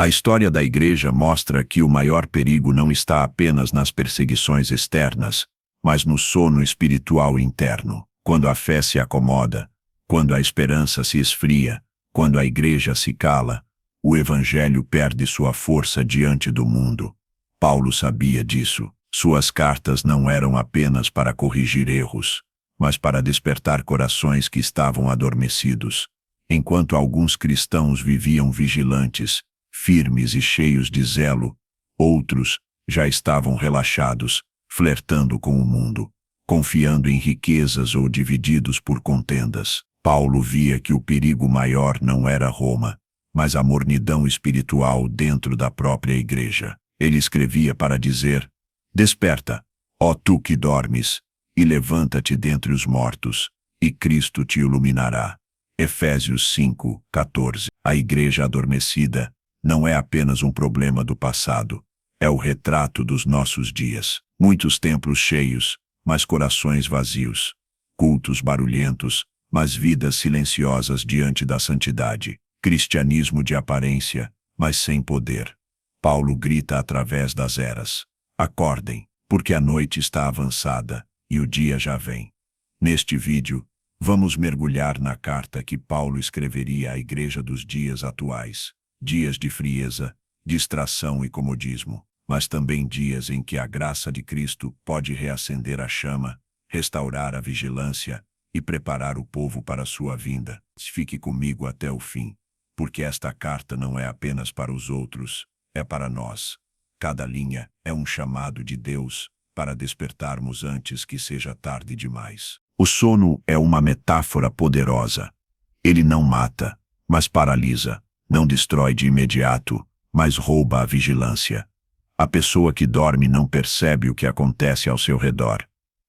A história da Igreja mostra que o maior perigo não está apenas nas perseguições externas, mas no sono espiritual interno. Quando a fé se acomoda, quando a esperança se esfria, quando a Igreja se cala, o Evangelho perde sua força diante do mundo. Paulo sabia disso. Suas cartas não eram apenas para corrigir erros, mas para despertar corações que estavam adormecidos. Enquanto alguns cristãos viviam vigilantes, firmes e cheios de zelo, outros já estavam relaxados, flertando com o mundo, confiando em riquezas ou divididos por contendas. Paulo via que o perigo maior não era Roma, mas a mornidão espiritual dentro da própria Igreja. Ele escrevia para dizer: desperta, ó tu que dormes, e levanta-te dentre os mortos, e Cristo te iluminará. Efésios 5:14. A Igreja adormecida não é apenas um problema do passado, é o retrato dos nossos dias. Muitos templos cheios, mas corações vazios. Cultos barulhentos, mas vidas silenciosas diante da santidade. Cristianismo de aparência, mas sem poder. Paulo grita através das eras: acordem, porque a noite está avançada e o dia já vem. Neste vídeo, vamos mergulhar na carta que Paulo escreveria à Igreja dos dias atuais. Dias de frieza, distração e comodismo, mas também dias em que a graça de Cristo pode reacender a chama, restaurar a vigilância e preparar o povo para a sua vinda. Fique comigo até o fim, porque esta carta não é apenas para os outros, é para nós. Cada linha é um chamado de Deus para despertarmos antes que seja tarde demais. O sono é uma metáfora poderosa. Ele não mata, mas paralisa. Não destrói de imediato, mas rouba a vigilância. A pessoa que dorme não percebe o que acontece ao seu redor.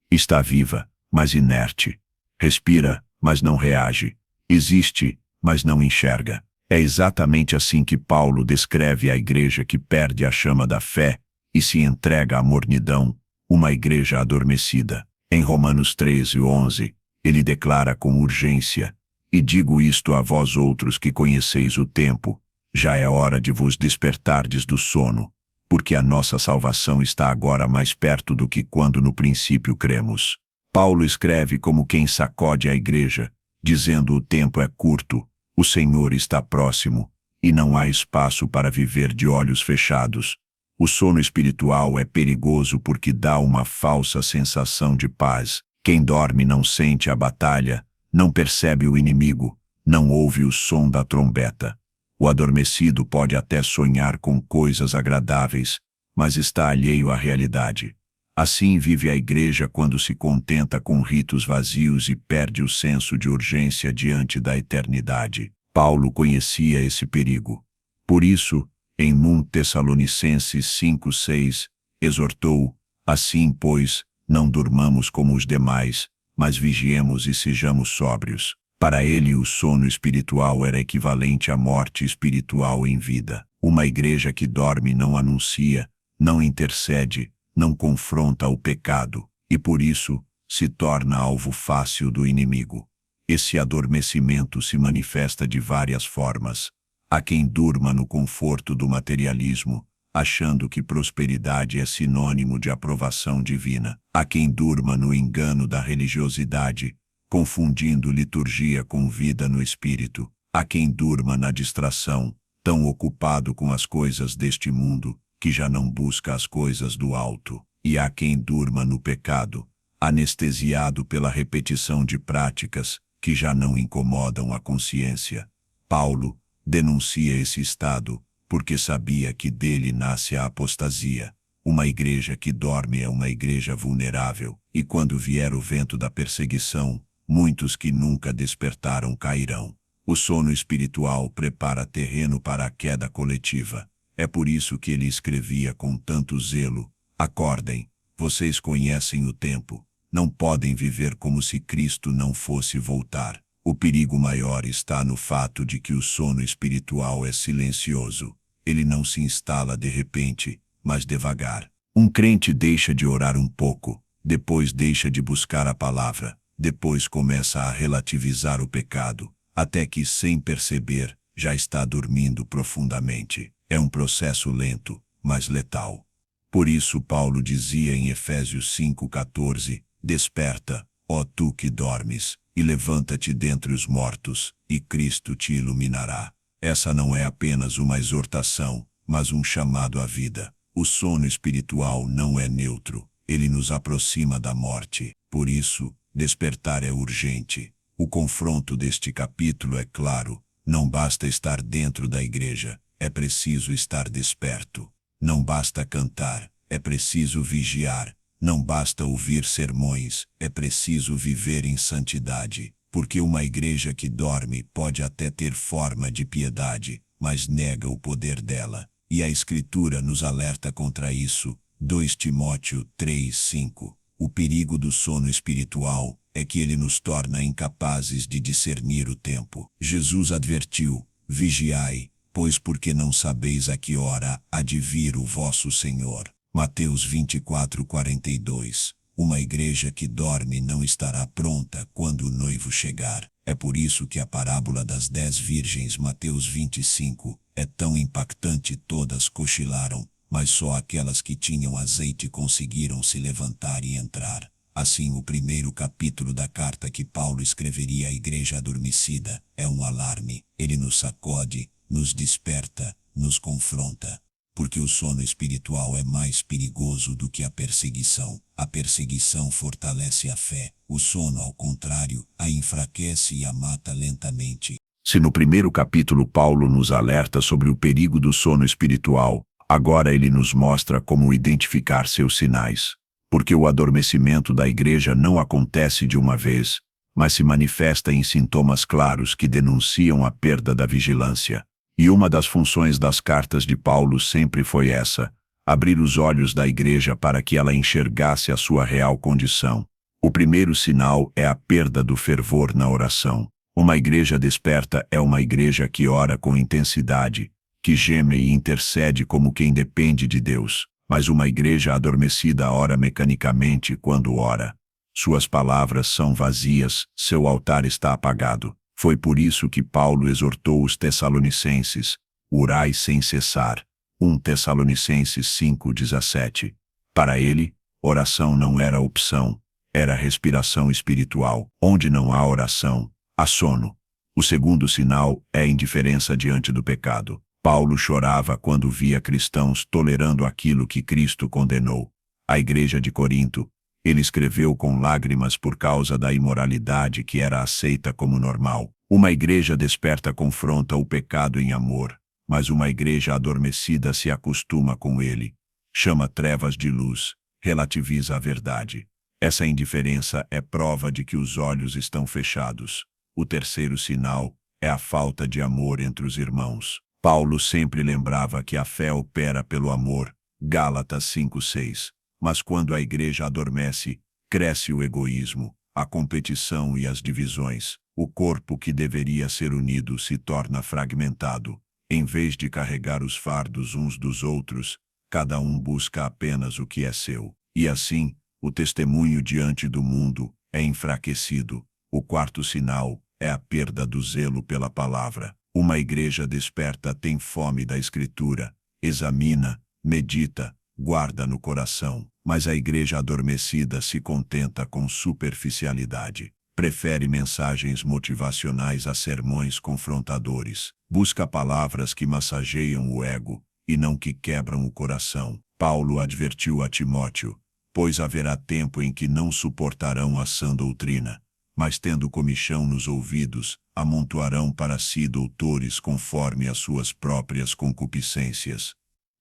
Está viva, mas inerte. Respira, mas não reage. Existe, mas não enxerga. É exatamente assim que Paulo descreve a Igreja que perde a chama da fé e se entrega à mornidão, uma Igreja adormecida. Em Romanos 13:11, ele declara com urgência: e digo isto a vós outros que conheceis o tempo, já é hora de vos despertardes do sono, porque a nossa salvação está agora mais perto do que quando no princípio cremos. Paulo escreve como quem sacode a Igreja, dizendo: o tempo é curto, o Senhor está próximo, e não há espaço para viver de olhos fechados. O sono espiritual é perigoso porque dá uma falsa sensação de paz. Quem dorme não sente a batalha, não percebe o inimigo, não ouve o som da trombeta. O adormecido pode até sonhar com coisas agradáveis, mas está alheio à realidade. Assim vive a Igreja quando se contenta com ritos vazios e perde o senso de urgência diante da eternidade. Paulo conhecia esse perigo. Por isso, em 1 Tessalonicenses 5:6, exortou: assim, pois, não durmamos como os demais, mas vigiemos e sejamos sóbrios. Para ele, o sono espiritual era equivalente à morte espiritual em vida. Uma Igreja que dorme não anuncia, não intercede, não confronta o pecado, e por isso se torna alvo fácil do inimigo. Esse adormecimento se manifesta de várias formas. Há quem durma no conforto do materialismo, achando que prosperidade é sinônimo de aprovação divina. Há quem durma no engano da religiosidade, confundindo liturgia com vida no espírito. Há quem durma na distração, tão ocupado com as coisas deste mundo, que já não busca as coisas do alto. E há quem durma no pecado, anestesiado pela repetição de práticas que já não incomodam a consciência. Paulo denuncia esse estado, porque sabia que dele nasce a apostasia. Uma Igreja que dorme é uma Igreja vulnerável, e quando vier o vento da perseguição, muitos que nunca despertaram cairão. O sono espiritual prepara terreno para a queda coletiva. É por isso que ele escrevia com tanto zelo: acordem, vocês conhecem o tempo, não podem viver como se Cristo não fosse voltar. O perigo maior está no fato de que o sono espiritual é silencioso. Ele não se instala de repente, mas devagar. Um crente deixa de orar um pouco, depois deixa de buscar a palavra, depois começa a relativizar o pecado, até que, sem perceber, já está dormindo profundamente. É um processo lento, mas letal. Por isso Paulo dizia em Efésios 5,14, desperta, ó tu que dormes, e levanta-te dentre os mortos, e Cristo te iluminará. Essa não é apenas uma exortação, mas um chamado à vida. O sono espiritual não é neutro, ele nos aproxima da morte. Por isso, despertar é urgente. O confronto deste capítulo é claro, não basta estar dentro da igreja, é preciso estar desperto. Não basta cantar, é preciso vigiar. Não basta ouvir sermões, é preciso viver em santidade. Porque uma igreja que dorme pode até ter forma de piedade, mas nega o poder dela. E a Escritura nos alerta contra isso. 2 Timóteo 3:5. O perigo do sono espiritual é que ele nos torna incapazes de discernir o tempo. Jesus advertiu, vigiai, pois porque não sabeis a que hora há de vir o vosso Senhor. Mateus 24:42. Uma igreja que dorme não estará pronta quando o noivo chegar. É por isso que a parábola das 10 virgens, Mateus 25, é tão impactante. Todas cochilaram, mas só aquelas que tinham azeite conseguiram se levantar e entrar. Assim, o primeiro capítulo da carta que Paulo escreveria à igreja adormecida é um alarme. Ele nos sacode, nos desperta, nos confronta. Porque o sono espiritual é mais perigoso do que a perseguição. A perseguição fortalece a fé. O sono, ao contrário, a enfraquece e a mata lentamente. Se no primeiro capítulo Paulo nos alerta sobre o perigo do sono espiritual, agora ele nos mostra como identificar seus sinais. Porque o adormecimento da igreja não acontece de uma vez, mas se manifesta em sintomas claros que denunciam a perda da vigilância. E uma das funções das cartas de Paulo sempre foi essa: abrir os olhos da igreja para que ela enxergasse a sua real condição. O primeiro sinal é a perda do fervor na oração. Uma igreja desperta é uma igreja que ora com intensidade, que geme e intercede como quem depende de Deus. Mas uma igreja adormecida ora mecanicamente quando ora. Suas palavras são vazias, seu altar está apagado. Foi por isso que Paulo exortou os Tessalonicenses: orai sem cessar. 1 Tessalonicenses 5:17. Para ele, oração não era opção, era respiração espiritual. Onde não há oração, há sono. O segundo sinal é a indiferença diante do pecado. Paulo chorava quando via cristãos tolerando aquilo que Cristo condenou. A igreja de Corinto, ele escreveu com lágrimas por causa da imoralidade que era aceita como normal. Uma igreja desperta confronta o pecado em amor, mas uma igreja adormecida se acostuma com ele. Chama trevas de luz, relativiza a verdade. Essa indiferença é prova de que os olhos estão fechados. O terceiro sinal é a falta de amor entre os irmãos. Paulo sempre lembrava que a fé opera pelo amor. Gálatas 5:6. Mas quando a igreja adormece, cresce o egoísmo, a competição e as divisões. O corpo que deveria ser unido se torna fragmentado. Em vez de carregar os fardos uns dos outros, cada um busca apenas o que é seu. E assim, o testemunho diante do mundo é enfraquecido. O quarto sinal é a perda do zelo pela palavra. Uma igreja desperta tem fome da Escritura, examina, medita, guarda no coração. Mas a igreja adormecida se contenta com superficialidade. Prefere mensagens motivacionais a sermões confrontadores. Busca palavras que massageiam o ego e não que quebram o coração. Paulo advertiu a Timóteo: pois haverá tempo em que não suportarão a sã doutrina, mas tendo comichão nos ouvidos, amontoarão para si doutores conforme as suas próprias concupiscências.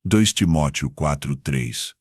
2 Timóteo 4:3.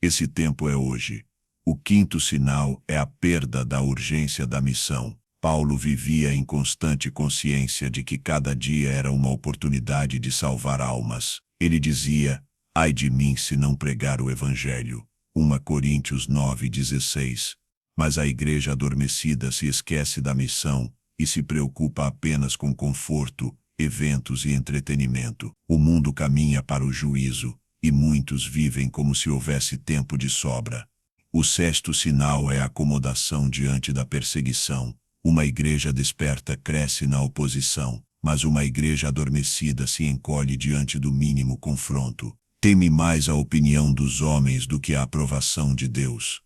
Esse tempo é hoje. O quinto sinal é a perda da urgência da missão. Paulo vivia em constante consciência de que cada dia era uma oportunidade de salvar almas. Ele dizia: ai de mim se não pregar o Evangelho. 1 Coríntios 9:16. Mas a igreja adormecida se esquece da missão e se preocupa apenas com conforto, eventos e entretenimento. O mundo caminha para o juízo, e muitos vivem como se houvesse tempo de sobra. O sexto sinal é a acomodação diante da perseguição. Uma igreja desperta cresce na oposição. mas uma igreja adormecida se encolhe diante do mínimo confronto. Teme mais a opinião dos homens do que a aprovação de Deus.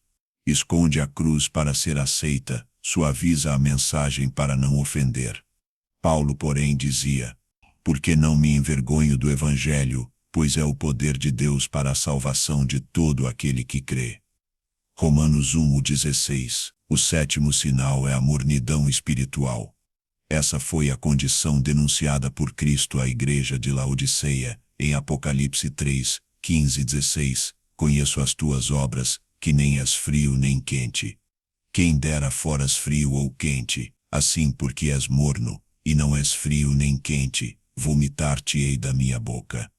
Esconde a cruz para ser aceita, suaviza a mensagem para não ofender. Paulo, porém, dizia: porque não me envergonho do Evangelho, pois é o poder de Deus para a salvação de todo aquele que crê. Romanos 1:16. O sétimo sinal é a mornidão espiritual. Essa foi a condição denunciada por Cristo à igreja de Laodiceia, em Apocalipse 3:15-16. Conheço as tuas obras, que nem és frio nem quente. Quem dera foras frio ou quente, assim porque és morno, e não és frio nem quente, vomitar-te-ei da minha boca.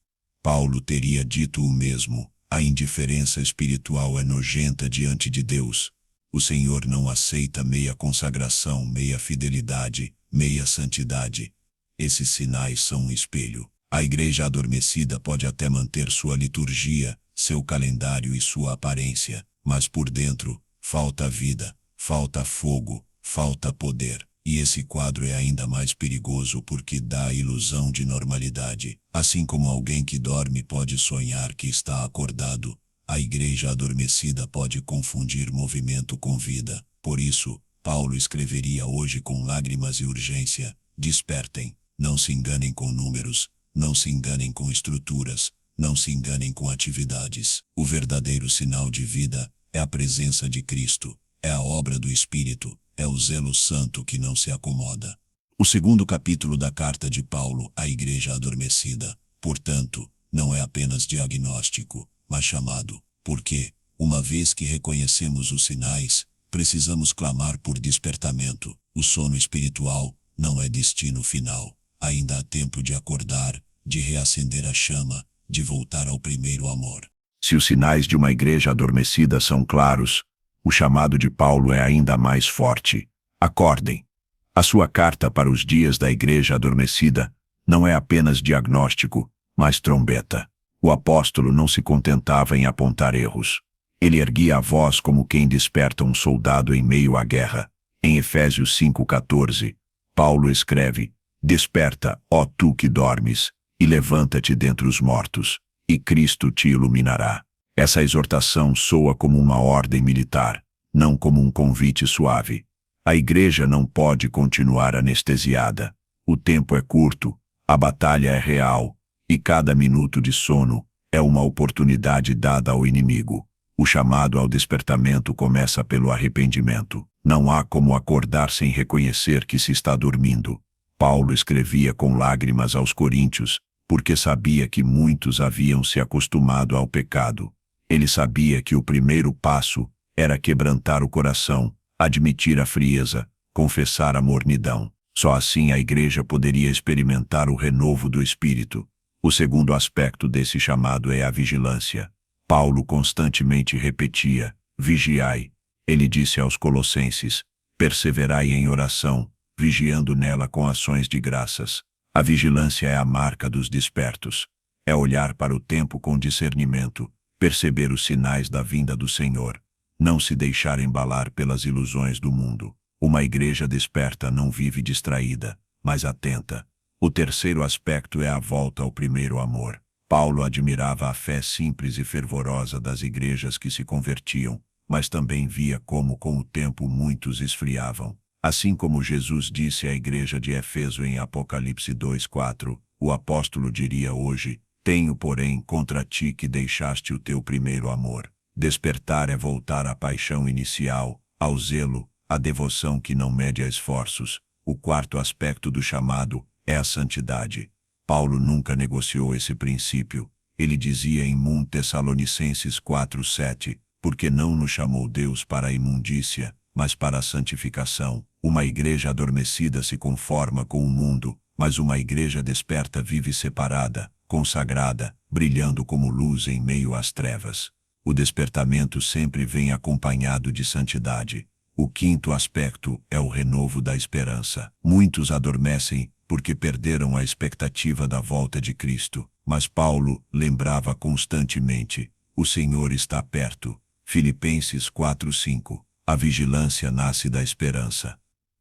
Paulo teria dito o mesmo: a indiferença espiritual é nojenta diante de Deus. O Senhor não aceita meia consagração, meia fidelidade, meia santidade. Esses sinais são um espelho. A igreja adormecida pode até manter sua liturgia, seu calendário e sua aparência, mas por dentro, falta vida, falta fogo, falta poder. E esse quadro é ainda mais perigoso porque dá a ilusão de normalidade. Assim como alguém que dorme pode sonhar que está acordado, a igreja adormecida pode confundir movimento com vida. Por isso, Paulo escreveria hoje com lágrimas e urgência: despertem, não se enganem com números, não se enganem com estruturas, não se enganem com atividades. O verdadeiro sinal de vida é a presença de Cristo, é a obra do Espírito, é o zelo santo que não se acomoda. O segundo capítulo da carta de Paulo à igreja adormecida, portanto, não é apenas diagnóstico, mas chamado, porque, uma vez que reconhecemos os sinais, precisamos clamar por despertamento. O sono espiritual não é destino final. Ainda há tempo de acordar, de reacender a chama, de voltar ao primeiro amor. Se os sinais de uma igreja adormecida são claros, o chamado de Paulo é ainda mais forte. Acordem. A sua carta para os dias da igreja adormecida não é apenas diagnóstico, mas trombeta. O apóstolo não se contentava em apontar erros. Ele erguia a voz como quem desperta um soldado em meio à guerra. Em Efésios 5:14, Paulo escreve: desperta, ó tu que dormes, e levanta-te dentre os mortos, e Cristo te iluminará. Essa exortação soa como uma ordem militar, não como um convite suave. A igreja não pode continuar anestesiada. O tempo é curto, a batalha é real, e cada minuto de sono é uma oportunidade dada ao inimigo. O chamado ao despertamento começa pelo arrependimento. Não há como acordar sem reconhecer que se está dormindo. Paulo escrevia com lágrimas aos coríntios, porque sabia que muitos haviam se acostumado ao pecado. Ele sabia que o primeiro passo era quebrantar o coração, admitir a frieza, confessar a mornidão. Só assim a igreja poderia experimentar o renovo do espírito. O segundo aspecto desse chamado é a vigilância. Paulo constantemente repetia: vigiai. Ele disse aos colossenses: perseverai em oração, vigiando nela com ações de graças. A vigilância é a marca dos despertos. É olhar para o tempo com discernimento, perceber os sinais da vinda do Senhor, não se deixar embalar pelas ilusões do mundo. Uma igreja desperta não vive distraída, mas atenta. O terceiro aspecto é a volta ao primeiro amor. Paulo admirava a fé simples e fervorosa das igrejas que se convertiam, mas também via como com o tempo muitos esfriavam. Assim como Jesus disse à igreja de Éfeso em Apocalipse 2:4, o apóstolo diria hoje: tenho, porém, contra ti que deixaste o teu primeiro amor. Despertar é voltar à paixão inicial, ao zelo, à devoção que não mede a esforços. O quarto aspecto do chamado é a santidade. Paulo nunca negociou esse princípio. Ele dizia em 1 Tessalonicenses 4:7, porque não nos chamou Deus para a imundícia, mas para a santificação. Uma igreja adormecida se conforma com o mundo, mas uma igreja desperta vive separada, consagrada, brilhando como luz em meio às trevas. O despertamento sempre vem acompanhado de santidade. O quinto aspecto é o renovo da esperança. Muitos adormecem porque perderam a expectativa da volta de Cristo, mas Paulo lembrava constantemente: o Senhor está perto. Filipenses 4:5. A vigilância nasce da esperança.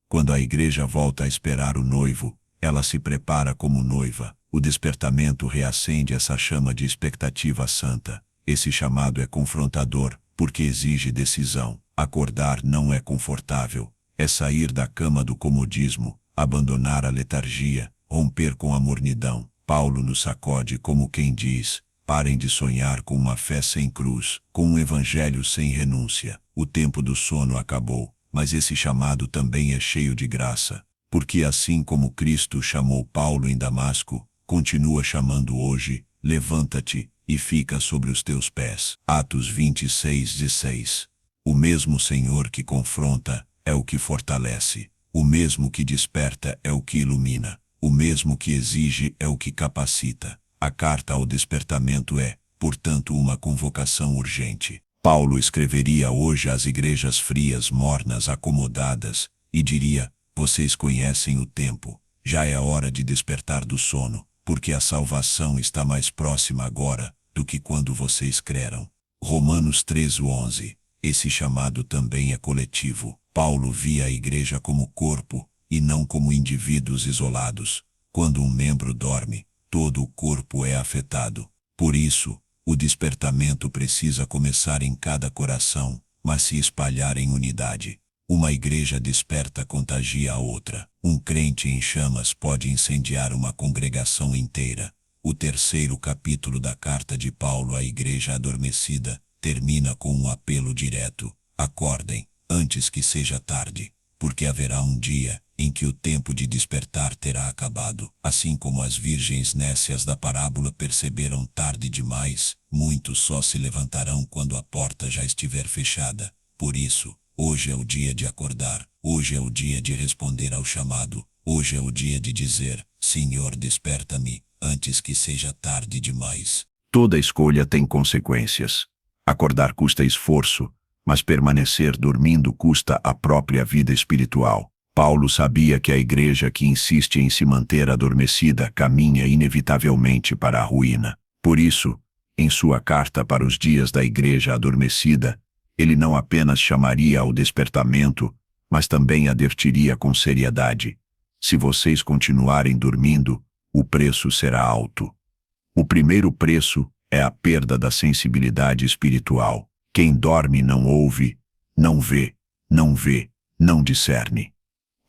Quando a igreja volta a esperar o noivo, ela se prepara como noiva. O despertamento reacende essa chama de expectativa santa. Esse chamado é confrontador, porque exige decisão. Acordar não é confortável. É sair da cama do comodismo, abandonar a letargia, romper com a mornidão. Paulo nos sacode como quem diz: parem de sonhar com uma fé sem cruz, com um evangelho sem renúncia. O tempo do sono acabou, mas esse chamado também é cheio de graça, porque assim como Cristo chamou Paulo em Damasco, continua chamando hoje: levanta-te e fica sobre os teus pés. Atos 26:6. O mesmo Senhor que confronta é o que fortalece. O mesmo que desperta é o que ilumina. O mesmo que exige é o que capacita. A carta ao despertamento é, portanto, uma convocação urgente. Paulo escreveria hoje às igrejas frias, mornas, acomodadas, e diria: vocês conhecem o tempo. Já é hora de despertar do sono, porque a salvação está mais próxima agora do que quando vocês creram. Romanos 13:11. Esse chamado também é coletivo. Paulo via a igreja como corpo, e não como indivíduos isolados. Quando um membro dorme, todo o corpo é afetado. Por isso, o despertamento precisa começar em cada coração, mas se espalhar em unidade. Uma igreja desperta contagia a outra. Um crente em chamas pode incendiar uma congregação inteira. O terceiro capítulo da carta de Paulo à igreja adormecida termina com um apelo direto: acordem, antes que seja tarde, porque haverá um dia em que o tempo de despertar terá acabado. Assim como as virgens nécias da parábola perceberam tarde demais, muitos só se levantarão quando a porta já estiver fechada. Por isso, hoje é o dia de acordar, hoje é o dia de responder ao chamado, hoje é o dia de dizer: Senhor, desperta-me, antes que seja tarde demais. Toda escolha tem consequências. Acordar custa esforço, mas permanecer dormindo custa a própria vida espiritual. Paulo sabia que a igreja que insiste em se manter adormecida caminha inevitavelmente para a ruína. Por isso, em sua carta para os dias da igreja adormecida, ele não apenas chamaria ao despertamento, mas também advertiria com seriedade: se vocês continuarem dormindo, o preço será alto. O primeiro preço é a perda da sensibilidade espiritual. Quem dorme não ouve, não vê, não discerne.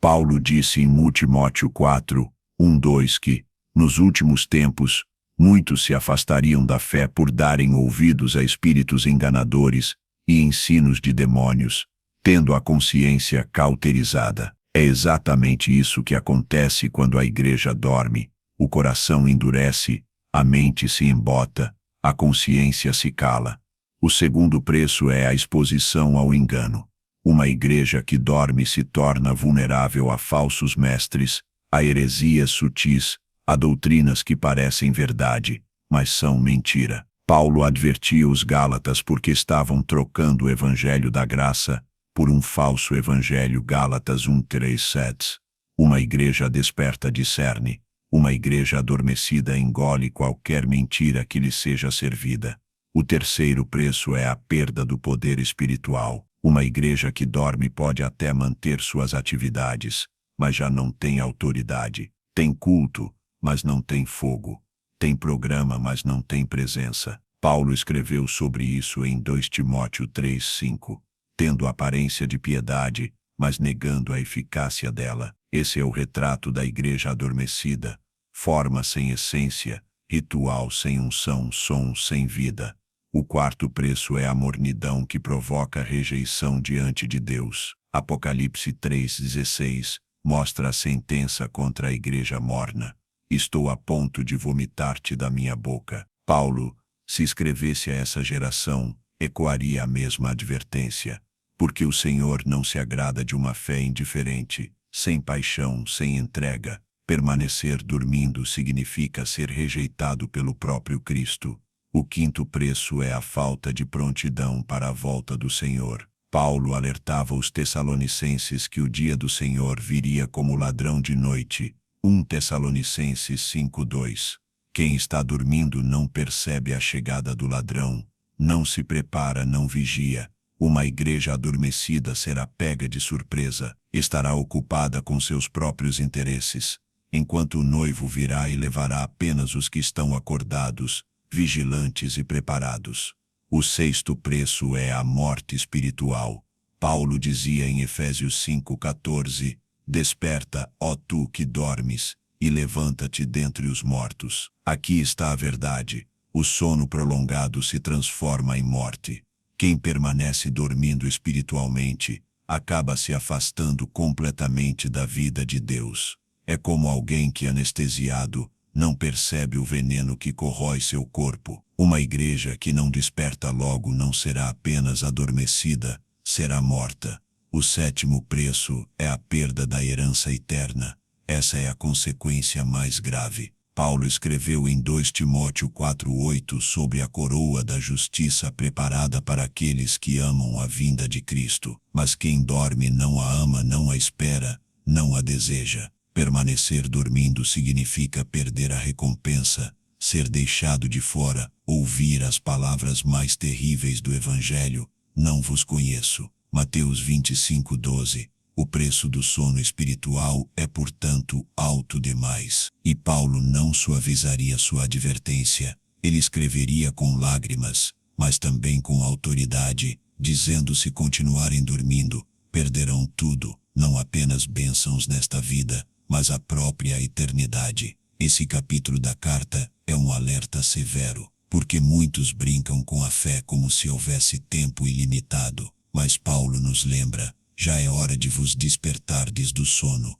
Paulo disse em 1 Timóteo 4:1-2 que, nos últimos tempos, muitos se afastariam da fé por darem ouvidos a espíritos enganadores e ensinos de demônios, tendo a consciência cauterizada. É exatamente isso que acontece quando a igreja dorme. O coração endurece, a mente se embota, a consciência se cala. O segundo preço é a exposição ao engano. Uma igreja que dorme se torna vulnerável a falsos mestres, a heresias sutis, a doutrinas que parecem verdade, mas são mentira. Paulo advertia os Gálatas porque estavam trocando o evangelho da graça por um falso evangelho. Gálatas 1:3-7. Uma igreja desperta discerne, uma igreja adormecida engole qualquer mentira que lhe seja servida. O terceiro preço é a perda do poder espiritual. Uma igreja que dorme pode até manter suas atividades, mas já não tem autoridade. Tem culto, mas não tem fogo. Tem programa, mas não tem presença. Paulo escreveu sobre isso em 2 Timóteo 3:5. Tendo aparência de piedade, mas negando a eficácia dela. Esse é o retrato da igreja adormecida. Forma sem essência, ritual sem unção, som sem vida. O quarto preço é a mornidão que provoca rejeição diante de Deus. Apocalipse 3:16 mostra a sentença contra a igreja morna. Estou a ponto de vomitar-te da minha boca. Paulo, se escrevesse a essa geração, ecoaria a mesma advertência. Porque o Senhor não se agrada de uma fé indiferente, sem paixão, sem entrega. Permanecer dormindo significa ser rejeitado pelo próprio Cristo. O quinto preço é a falta de prontidão para a volta do Senhor. Paulo alertava os tessalonicenses que o dia do Senhor viria como ladrão de noite. 1 Tessalonicenses 5:2. Quem está dormindo não percebe a chegada do ladrão, não se prepara, não vigia. Uma igreja adormecida será pega de surpresa, estará ocupada com seus próprios interesses. enquanto o noivo virá e levará apenas os que estão acordados, vigilantes e preparados. O sexto preço é a morte espiritual. Paulo dizia em Efésios 5,14, desperta, ó tu que dormes, e levanta-te dentre os mortos. Aqui está a verdade. O sono prolongado se transforma em morte. Quem permanece dormindo espiritualmente, acaba se afastando completamente da vida de Deus. É como alguém que, anestesiado, não percebe o veneno que corrói seu corpo. Uma igreja que não desperta logo não será apenas adormecida, será morta. O sétimo preço é a perda da herança eterna. Essa é a consequência mais grave. Paulo escreveu em 2 Timóteo 4,8 sobre a coroa da justiça preparada para aqueles que amam a vinda de Cristo. Mas quem dorme não a ama, não a espera, não a deseja. Permanecer dormindo significa perder a recompensa, ser deixado de fora, ouvir as palavras mais terríveis do Evangelho, não vos conheço. Mateus 25,12. O preço do sono espiritual é, portanto, alto demais. E Paulo não suavizaria sua advertência. Ele escreveria com lágrimas, mas também com autoridade, dizendo: se continuarem dormindo, perderão tudo, não apenas bênçãos nesta vida, mas a própria eternidade. Esse capítulo da carta é um alerta severo, porque muitos brincam com a fé como se houvesse tempo ilimitado. Mas Paulo nos lembra: já é hora de vos despertardes do sono.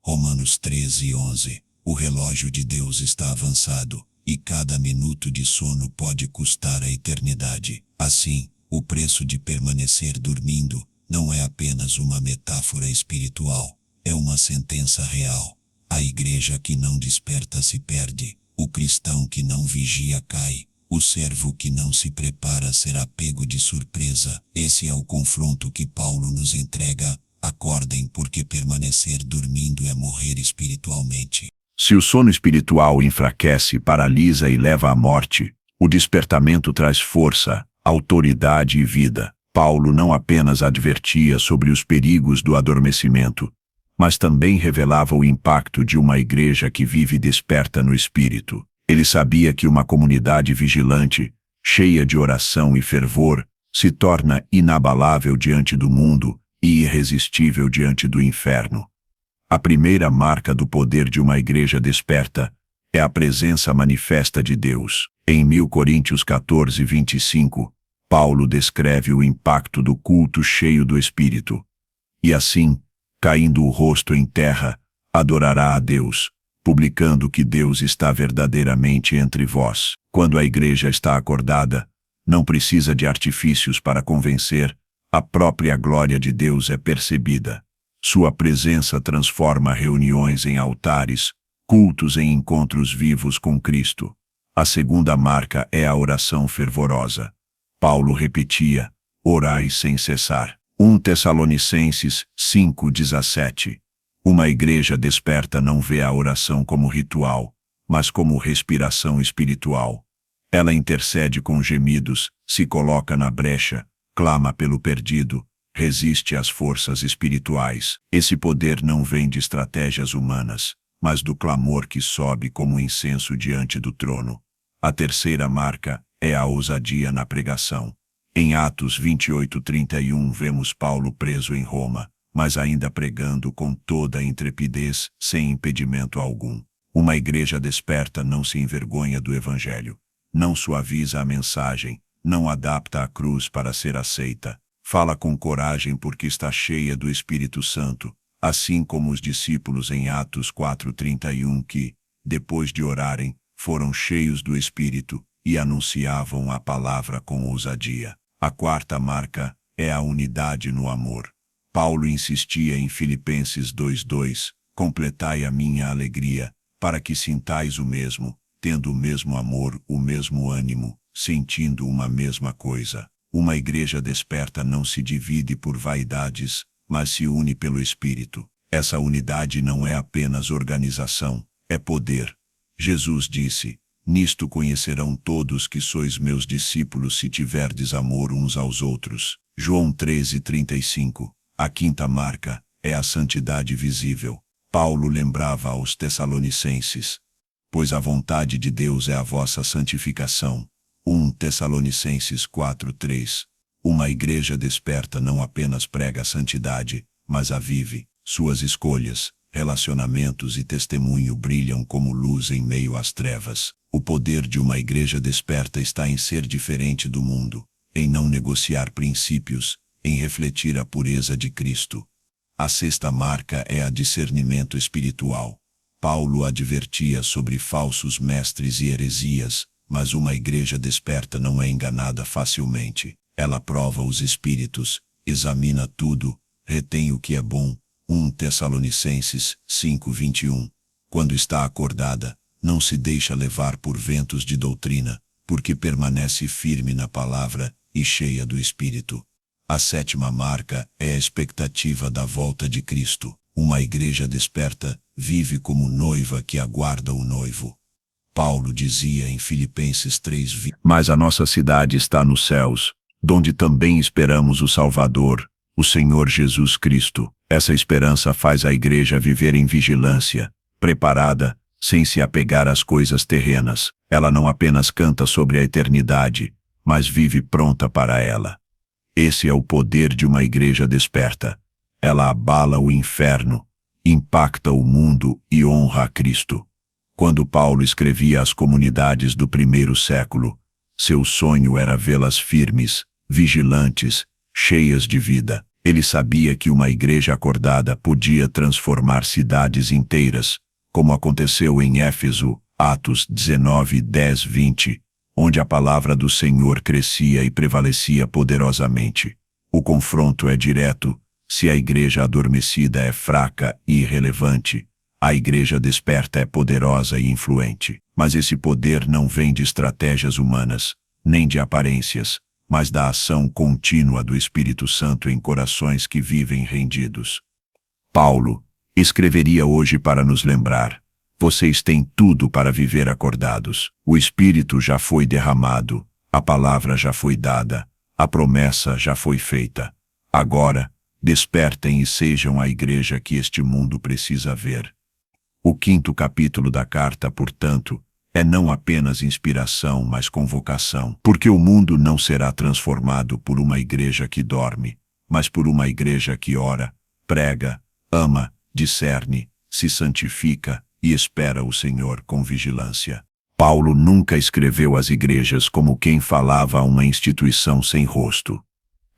Romanos 13:11. O relógio de Deus está avançado, e cada minuto de sono pode custar a eternidade. Assim, o preço de permanecer dormindo não é apenas uma metáfora espiritual, é uma sentença real. A igreja que não desperta se perde, o cristão que não vigia cai. O servo que não se prepara será pego de surpresa. Esse é o confronto que Paulo nos entrega. Acordem, porque permanecer dormindo é morrer espiritualmente. Se o sono espiritual enfraquece, paralisa e leva à morte, o despertamento traz força, autoridade e vida. Paulo não apenas advertia sobre os perigos do adormecimento, mas também revelava o impacto de uma igreja que vive desperta no espírito. Ele sabia que uma comunidade vigilante, cheia de oração e fervor, se torna inabalável diante do mundo e irresistível diante do inferno. A primeira marca do poder de uma igreja desperta é a presença manifesta de Deus. Em 1 Coríntios 14:25, Paulo descreve o impacto do culto cheio do Espírito. E assim, caindo o rosto em terra, adorará a Deus, publicando que Deus está verdadeiramente entre vós. Quando a igreja está acordada, não precisa de artifícios para convencer, a própria glória de Deus é percebida. Sua presença transforma reuniões em altares, cultos em encontros vivos com Cristo. A segunda marca é a oração fervorosa. Paulo repetia: orai sem cessar. 1 Tessalonicenses 5:17. Uma igreja desperta não vê a oração como ritual, mas como respiração espiritual. Ela intercede com gemidos, se coloca na brecha, clama pelo perdido, resiste às forças espirituais. Esse poder não vem de estratégias humanas, mas do clamor que sobe como incenso diante do trono. A terceira marca é a ousadia na pregação. Em Atos 28:31 vemos Paulo preso em Roma, mas ainda pregando com toda a intrepidez, sem impedimento algum. Uma igreja desperta não se envergonha do Evangelho, não suaviza a mensagem, não adapta a cruz para ser aceita. Fala com coragem porque está cheia do Espírito Santo, assim como os discípulos em Atos 4:31 que, depois de orarem, foram cheios do Espírito e anunciavam a palavra com ousadia. A quarta marca é a unidade no amor. Paulo insistia em Filipenses 2:2, completai a minha alegria, para que sintais o mesmo, tendo o mesmo amor, o mesmo ânimo, sentindo uma mesma coisa. Uma igreja desperta não se divide por vaidades, mas se une pelo Espírito. Essa unidade não é apenas organização, é poder. Jesus disse: nisto conhecerão todos que sois meus discípulos se tiverdes amor uns aos outros. João 13:35. A quinta marca é a santidade visível. Paulo lembrava aos Tessalonicenses: pois a vontade de Deus é a vossa santificação. 1 Tessalonicenses 4:3. Uma igreja desperta não apenas prega a santidade, mas a vive. Suas escolhas, relacionamentos e testemunho brilham como luz em meio às trevas. O poder de uma igreja desperta está em ser diferente do mundo, em não negociar princípios, em refletir a pureza de Cristo. A sexta marca é a discernimento espiritual. Paulo advertia sobre falsos mestres e heresias, mas uma igreja desperta não é enganada facilmente. Ela prova os espíritos, examina tudo, retém o que é bom. 1 Tessalonicenses 5:21. Quando está acordada, não se deixa levar por ventos de doutrina, porque permanece firme na palavra e cheia do Espírito. A sétima marca é a expectativa da volta de Cristo. Uma igreja desperta vive como noiva que aguarda o noivo. Paulo dizia em Filipenses 3:20: mas a nossa cidade está nos céus, donde também esperamos o Salvador, o Senhor Jesus Cristo. Essa esperança faz a igreja viver em vigilância, preparada, sem se apegar às coisas terrenas. Ela não apenas canta sobre a eternidade, mas vive pronta para ela. Esse é o poder de uma igreja desperta. Ela abala o inferno, impacta o mundo e honra a Cristo. Quando Paulo escrevia às comunidades do primeiro século, seu sonho era vê-las firmes, vigilantes, cheias de vida. Ele sabia que uma igreja acordada podia transformar cidades inteiras, como aconteceu em Éfeso, Atos 19:10-20, onde a palavra do Senhor crescia e prevalecia poderosamente. O confronto é direto: se a igreja adormecida é fraca e irrelevante, a igreja desperta é poderosa e influente. Mas esse poder não vem de estratégias humanas, nem de aparências, mas da ação contínua do Espírito Santo em corações que vivem rendidos. Paulo escreveria hoje para nos lembrar: vocês têm tudo para viver acordados. O Espírito já foi derramado, a palavra já foi dada, a promessa já foi feita. Agora, despertem e sejam a igreja que este mundo precisa ver. O quinto capítulo da carta, portanto, é não apenas inspiração, mas convocação. Porque o mundo não será transformado por uma igreja que dorme, mas por uma igreja que ora, prega, ama, discerne, se santifica e espera o Senhor com vigilância. Paulo nunca escreveu às igrejas como quem falava a uma instituição sem rosto.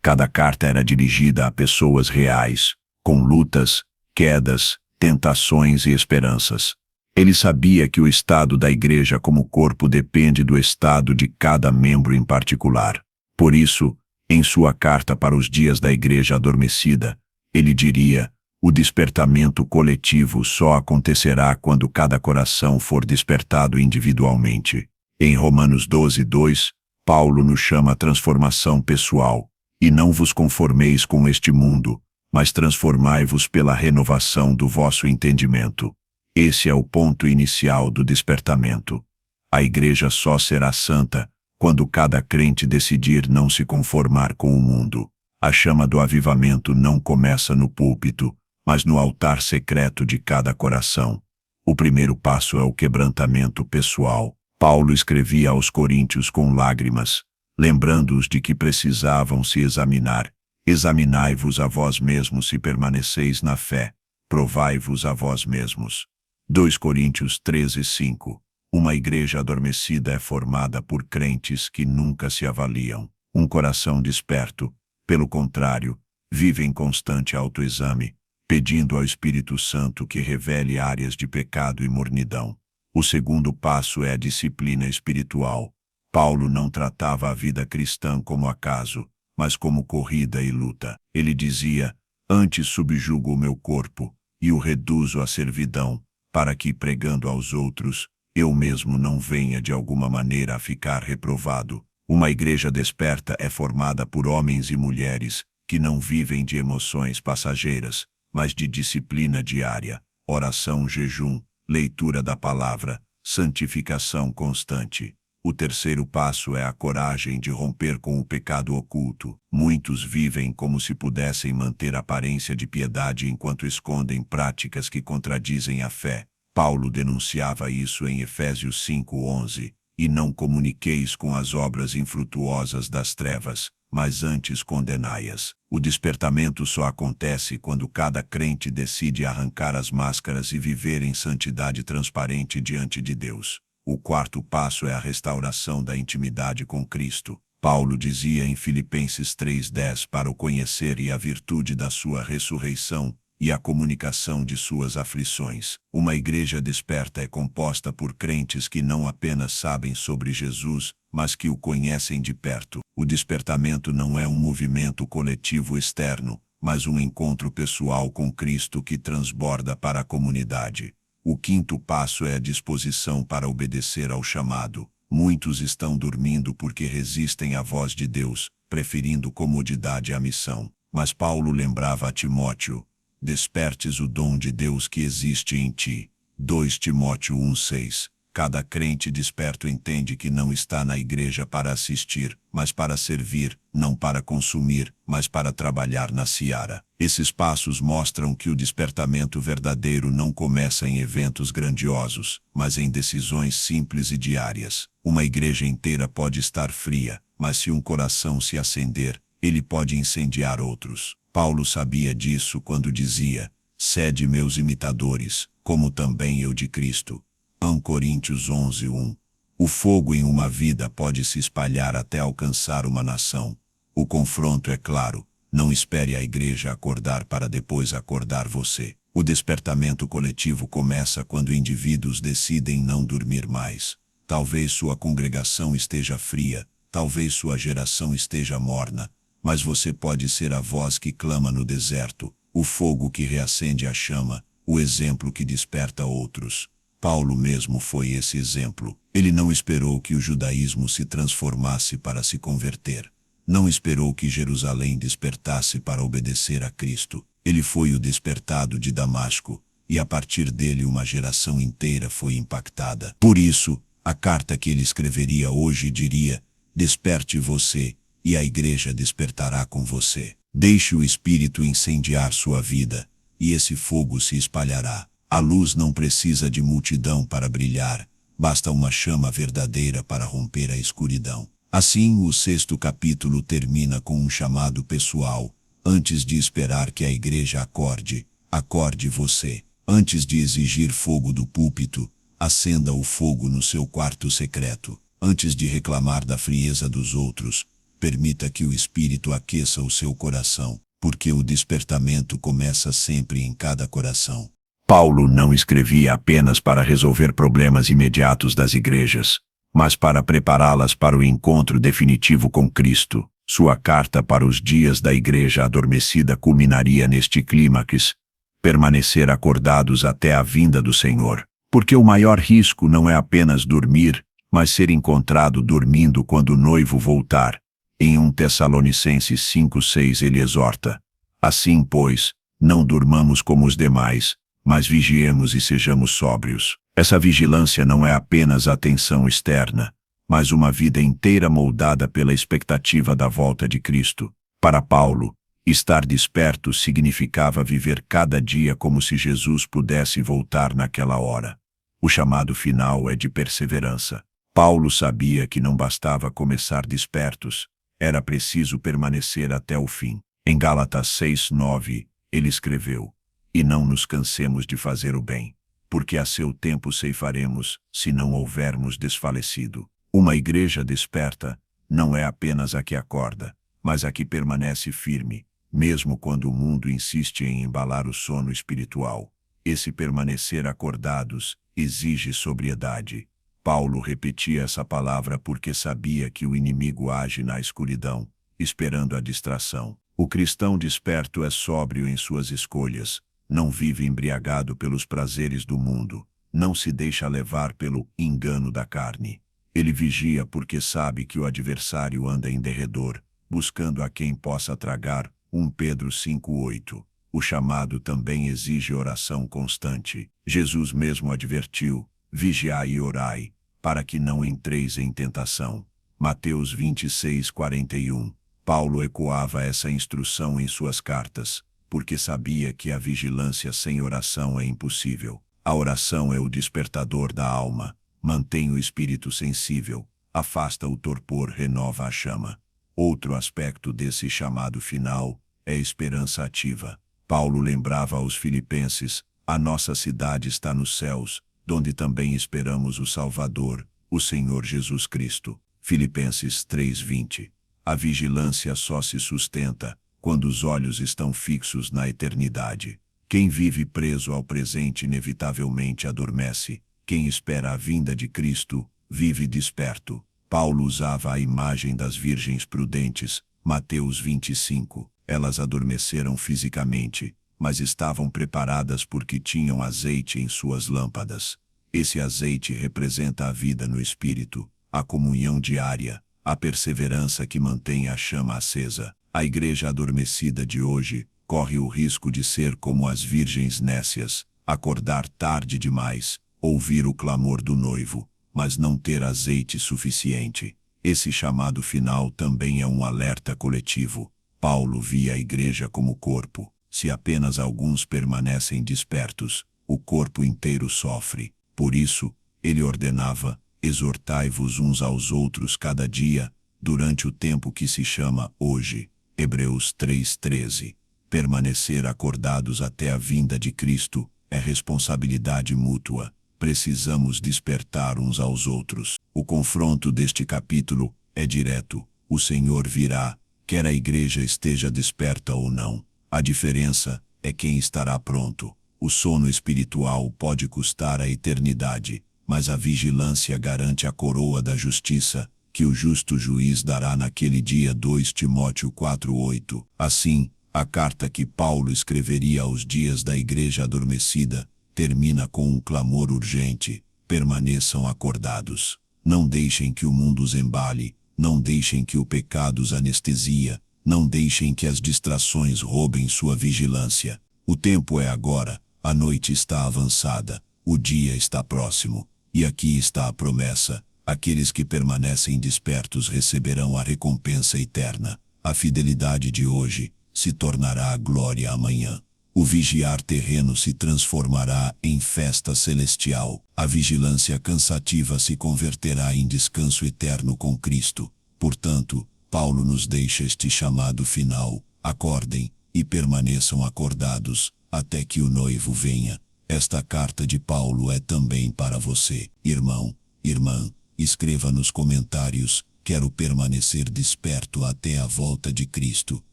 Cada carta era dirigida a pessoas reais, com lutas, quedas, tentações e esperanças. Ele sabia que o estado da igreja como corpo depende do estado de cada membro em particular. Por isso, em sua carta para os dias da igreja adormecida, ele diria: o despertamento coletivo só acontecerá quando cada coração for despertado individualmente. Em Romanos 12:2, Paulo nos chama a transformação pessoal: e não vos conformeis com este mundo, mas transformai-vos pela renovação do vosso entendimento. Esse é o ponto inicial do despertamento. A igreja só será santa quando cada crente decidir não se conformar com o mundo. A chama do avivamento não começa no púlpito, mas no altar secreto de cada coração. O primeiro passo é o quebrantamento pessoal. Paulo escrevia aos coríntios com lágrimas, lembrando-os de que precisavam se examinar. Examinai-vos a vós mesmos se permaneceis na fé, provai-vos a vós mesmos. 2 Coríntios 13:5. Uma igreja adormecida é formada por crentes que nunca se avaliam. Um coração desperto, pelo contrário, vive em constante autoexame, pedindo ao Espírito Santo que revele áreas de pecado e mornidão. O segundo passo é a disciplina espiritual. Paulo não tratava a vida cristã como acaso, mas como corrida e luta. Ele dizia: antes subjugo o meu corpo e o reduzo à servidão, para que, pregando aos outros, eu mesmo não venha de alguma maneira a ficar reprovado. Uma igreja desperta é formada por homens e mulheres que não vivem de emoções passageiras, mas de disciplina diária, oração, jejum, leitura da palavra, santificação constante. O terceiro passo é a coragem de romper com o pecado oculto. Muitos vivem como se pudessem manter aparência de piedade enquanto escondem práticas que contradizem a fé. Paulo denunciava isso em Efésios 5:11. E não comuniqueis com as obras infrutuosas das trevas, mas antes condenai-as. O despertamento só acontece quando cada crente decide arrancar as máscaras e viver em santidade transparente diante de Deus. O quarto passo é a restauração da intimidade com Cristo. Paulo dizia em Filipenses 3:10 para o conhecer e a virtude da sua ressurreição e a comunicação de suas aflições. Uma igreja desperta é composta por crentes que não apenas sabem sobre Jesus, mas que o conhecem de perto. O despertamento não é um movimento coletivo externo, mas um encontro pessoal com Cristo que transborda para a comunidade. O quinto passo é a disposição para obedecer ao chamado. Muitos estão dormindo porque resistem à voz de Deus, preferindo comodidade à missão. Mas Paulo lembrava a Timóteo: despertes o dom de Deus que existe em ti. 2 Timóteo 1:6. Cada crente desperto entende que não está na igreja para assistir, mas para servir, não para consumir, mas para trabalhar na seara. Esses passos mostram que o despertamento verdadeiro não começa em eventos grandiosos, mas em decisões simples e diárias. Uma igreja inteira pode estar fria, mas se um coração se acender, ele pode incendiar outros. Paulo sabia disso quando dizia: sede meus imitadores, como também eu de Cristo. 1 Coríntios 11:1. O fogo em uma vida pode se espalhar até alcançar uma nação. O confronto é claro: não espere a igreja acordar para depois acordar você. O despertamento coletivo começa quando indivíduos decidem não dormir mais. Talvez sua congregação esteja fria, talvez sua geração esteja morna, mas você pode ser a voz que clama no deserto, o fogo que reacende a chama, o exemplo que desperta outros. Paulo mesmo foi esse exemplo. Ele não esperou que o judaísmo se transformasse para se converter. Não esperou que Jerusalém despertasse para obedecer a Cristo. Ele foi o despertado de Damasco, e a partir dele uma geração inteira foi impactada. Por isso, a carta que ele escreveria hoje diria: desperte você, e a igreja despertará com você. Deixe o Espírito incendiar sua vida, e esse fogo se espalhará. A luz não precisa de multidão para brilhar, basta uma chama verdadeira para romper a escuridão. Assim, o 6º capítulo termina com um chamado pessoal. Antes de esperar que a igreja acorde, acorde você. Antes de exigir fogo do púlpito, acenda o fogo no seu quarto secreto. Antes de reclamar da frieza dos outros, permita que o Espírito aqueça o seu coração, porque o despertamento começa sempre em cada coração. Paulo não escrevia apenas para resolver problemas imediatos das igrejas, mas para prepará-las para o encontro definitivo com Cristo. Sua carta para os dias da igreja adormecida culminaria neste clímax: permanecer acordados até a vinda do Senhor. Porque o maior risco não é apenas dormir, mas ser encontrado dormindo quando o noivo voltar. Em 1 Tessalonicenses 5:6 ele exorta: assim, pois, não durmamos como os demais, mas vigiemos e sejamos sóbrios. Essa vigilância não é apenas atenção externa, mas uma vida inteira moldada pela expectativa da volta de Cristo. Para Paulo, estar desperto significava viver cada dia como se Jesus pudesse voltar naquela hora. O chamado final é de perseverança. Paulo sabia que não bastava começar despertos, era preciso permanecer até o fim. Em Gálatas 6:9, ele escreveu: e não nos cansemos de fazer o bem, porque a seu tempo ceifaremos, se não houvermos desfalecido. Uma igreja desperta não é apenas a que acorda, mas a que permanece firme, mesmo quando o mundo insiste em embalar o sono espiritual. Esse permanecer acordados exige sobriedade. Paulo repetia essa palavra porque sabia que o inimigo age na escuridão, esperando a distração. O cristão desperto é sóbrio em suas escolhas, não vive embriagado pelos prazeres do mundo, não se deixa levar pelo engano da carne. Ele vigia porque sabe que o adversário anda em derredor, buscando a quem possa tragar. 1 Pedro 5:8. O chamado também exige oração constante. Jesus mesmo advertiu: vigiai e orai, para que não entreis em tentação. Mateus 26:41. Paulo ecoava essa instrução em suas cartas, porque sabia que a vigilância sem oração é impossível. A oração é o despertador da alma, mantém o espírito sensível, afasta o torpor, renova a chama. Outro aspecto desse chamado final é a esperança ativa. Paulo lembrava aos filipenses: a nossa cidade está nos céus, donde também esperamos o Salvador, o Senhor Jesus Cristo. Filipenses 3:20. A vigilância só se sustenta quando os olhos estão fixos na eternidade. Quem vive preso ao presente inevitavelmente adormece. Quem espera a vinda de Cristo, vive desperto. Paulo usava a imagem das virgens prudentes, Mateus 25. Elas adormeceram fisicamente, mas estavam preparadas porque tinham azeite em suas lâmpadas. Esse azeite representa a vida no espírito, a comunhão diária, a perseverança que mantém a chama acesa. A igreja adormecida de hoje corre o risco de ser como as virgens nécias, acordar tarde demais, ouvir o clamor do noivo, mas não ter azeite suficiente. Esse chamado final também é um alerta coletivo. Paulo via a igreja como corpo. Se apenas alguns permanecem despertos, o corpo inteiro sofre. Por isso, ele ordenava: exortai-vos uns aos outros cada dia, durante o tempo que se chama hoje. Hebreus 3:13. Permanecer acordados até a vinda de Cristo é responsabilidade mútua. Precisamos despertar uns aos outros. O confronto deste capítulo é direto. O Senhor virá, quer a igreja esteja desperta ou não. A diferença é quem estará pronto. O sono espiritual pode custar a eternidade, mas a vigilância garante a coroa da justiça, que o justo juiz dará naquele dia. 2 Timóteo 4:8. Assim, a carta que Paulo escreveria aos dias da igreja adormecida termina com um clamor urgente: permaneçam acordados. Não deixem que o mundo os embale, não deixem que o pecado os anestesia, não deixem que as distrações roubem sua vigilância. O tempo é agora, a noite está avançada, o dia está próximo, e aqui está a promessa: aqueles que permanecem despertos receberão a recompensa eterna. A fidelidade de hoje se tornará a glória amanhã. O vigiar terreno se transformará em festa celestial. A vigilância cansativa se converterá em descanso eterno com Cristo. Portanto, Paulo nos deixa este chamado final: acordem e permaneçam acordados, até que o noivo venha. Esta carta de Paulo é também para você, irmão, irmã. Escreva nos comentários: quero permanecer desperto até a volta de Cristo.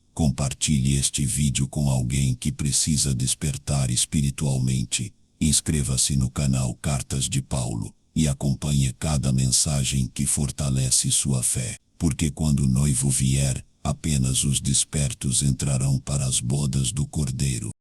Compartilhe este vídeo com alguém que precisa despertar espiritualmente. Inscreva-se no canal Cartas de Paulo e acompanhe cada mensagem que fortalece sua fé, porque quando o noivo vier, apenas os despertos entrarão para as bodas do Cordeiro.